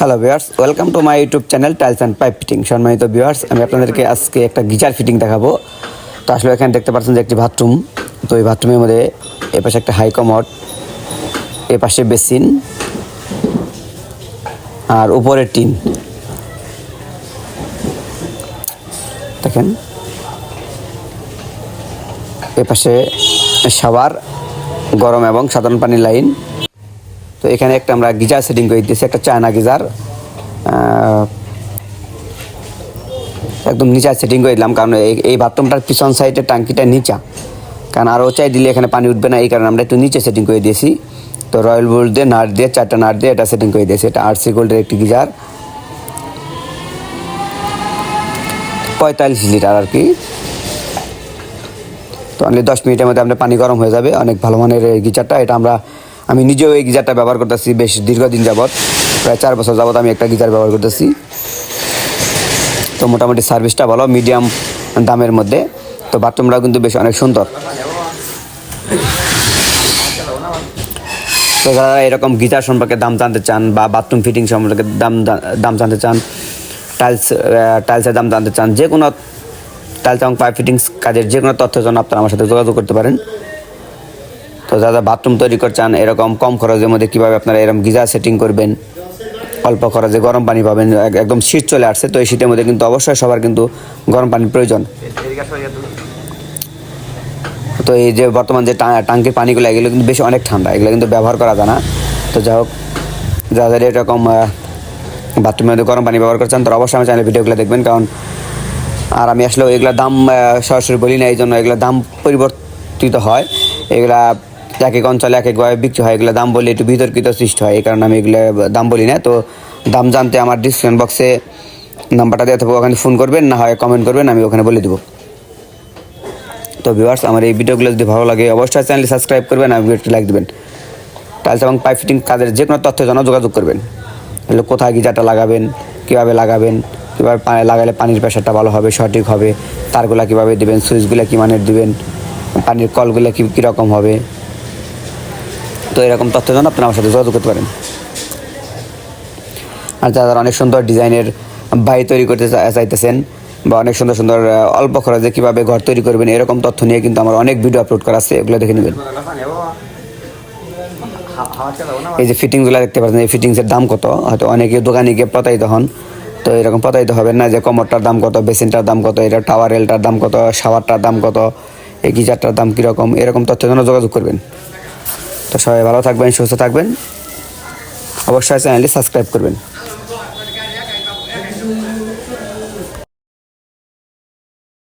Hello viewers, welcome to my YouTube channel tiles and pipe fitting. সম্মানিত viewers, আমি আপনাদেরকে আজকে একটা গিজার ফিটিং দেখাবো। তো আসলে এখানে দেখতে পাচ্ছেন যে একটি বাথরুম। তো এই বাথরুমের মধ্যে এপাশে একটা হাই কমোড, এপাশে বেসিন আর উপরে টিন। দেখেন এপাশে শাওয়ার, গরম এবং সাধারণ পানির লাইন। তো এখানে একটা আমরা গিজার সেটিং করে দিয়েছি, একটা চায়না গিজার একদম নিচা সেটিং করে দিলাম, কারণ এই বাথরুমটার পিছন সাইডের টাঙ্কিটা নিচা, কারণ আরও চাই দিলে এখানে পানি উঠবে না, এই কারণে আমরা একটু নিচে সেটিং করে দিয়েছি। তো রয়্যাল বোল্ট দিয়ে নাট দিয়ে 4টা নাট দিয়ে এটা সেটিং করে দিয়েছি। এটা আরসি গোল্ডের একটি গিজার, 45 লিটার আর কি। তো অনলি 10 মিনিটের মধ্যে আপনার পানি গরম হয়ে যাবে। অনেক ভালো মানের এই গিজারটা। এটা আমি নিজেও এই গিজারটা ব্যবহার করতেছি বেশ দীর্ঘদিন যাবৎ, প্রায় 4 বছর যাবৎ আমি একটা গিজার ব্যবহার করতেছি। তো মোটামুটি সার্ভিসটা ভালো, মিডিয়াম দামের মধ্যে। তো বাথরুমটাও কিন্তু বেশ অনেক সুন্দর। তো যারা এরকম গিজার সম্পর্কে দাম জানতে চান বা বাথরুম ফিটিং সম্পর্কে দাম জানতে চান, টাইলসের দাম জানতে চান, যে কোনো টাইলস এবং পাইপ ফিটিংস কাজের যে কোনো তথ্যের জন্য আপনারা আমার সাথে যোগাযোগ করতে পারেন। তো যারা বাথরুম তৈরি করতে চান, এরকম কম খরচের মধ্যে কীভাবে আপনারা এরকম গিজার সেটিং করবেন, অল্প খরচে গরম পানি পাবেন। একদম শীত চলে আসছে, তো এই শীতের মধ্যে কিন্তু অবশ্যই সবার কিন্তু গরম পানির প্রয়োজন। তো এই যে বর্তমান যে টাঙ্কির পানিগুলো, এগুলো কিন্তু বেশি অনেক ঠান্ডা, এগুলো কিন্তু ব্যবহার করা যায় না। তো যাই হোক, যাদের এরকম বাথরুমের মধ্যে গরম পানি ব্যবহার করছেন, তারা অবশ্যই আমার চ্যানেলের ভিডিওগুলো দেখবেন। কারণ আর আমি আসলে এগুলোর দাম সরাসরি বলি না, এই জন্য এগুলোর দাম পরিবর্তিত হয়। এগুলা এক এক অঞ্চলে এক একভাবে বিক্রি হয়, এগুলো দাম বললে একটু বিতর্কিত সৃষ্টি হয়, এই কারণে আমি এগুলো দাম বলি না। তো দাম জানতে আমার ডিসক্রিপশন বক্সে নাম্বারটা দেওয়া থাকবে, ওখানে ফোন করবেন, না হয় কমেন্ট করবেন, আমি ওখানে বলে দেবো। তো ভিউয়ার্স, আমার এই ভিডিওগুলো যদি ভালো লাগে অবশ্যই চ্যানেলটি সাবস্ক্রাইব করবেন আর ভিডিওটি লাইক দেবেন। টাইলস এবং পাইপ ফিটিং কাজের যে কোনো তথ্যের জন্য যোগাযোগ করবেন। এগুলো কোথায় গিজারটা লাগাবেন, কীভাবে লাগালে পানির প্রেশারটা ভালো হবে, সঠিক হবে, তারগুলো কীভাবে দেবেন, সুইচগুলো কী মানের দেবেন, পানির কলগুলো কীরকম হবে। তো এরকম তথ্যের জন্য আপনারা আমার সাথে যোগাযোগ করতে পারেন। আর যারা অনেক সুন্দর ডিজাইনের বাড়ি তৈরি করতে চাইতেছেন, বা অনেক সুন্দর সুন্দর অল্প খরচে কীভাবে ঘর তৈরি করবেন, এরকম তথ্য নিয়ে কিন্তু আমার অনেক ভিডিও আপলোড করা আছে, এগুলো দেখে নেবেন। এই যে ফিটিংসগুলো দেখতে পাচ্ছেন, এই ফিটিংসের দাম কত, হয়তো অনেকে দোকানে গিয়ে প্রতারিত হন। তো এরকম প্রতারিত হবেন না, যে কমোডটার দাম কত, বেসিনটার দাম কত, এটা টাওয়ারেলটার দাম কত, শাওয়ারটার দাম কত, এই গিজারটার দাম কীরকম, এরকম তথ্যের জন্য যোগাযোগ করবেন। তো সবাই ভালো থাকবেন, সুস্থ থাকবেন, অবশ্যই চ্যানেলটি সাবস্ক্রাইব করবেন।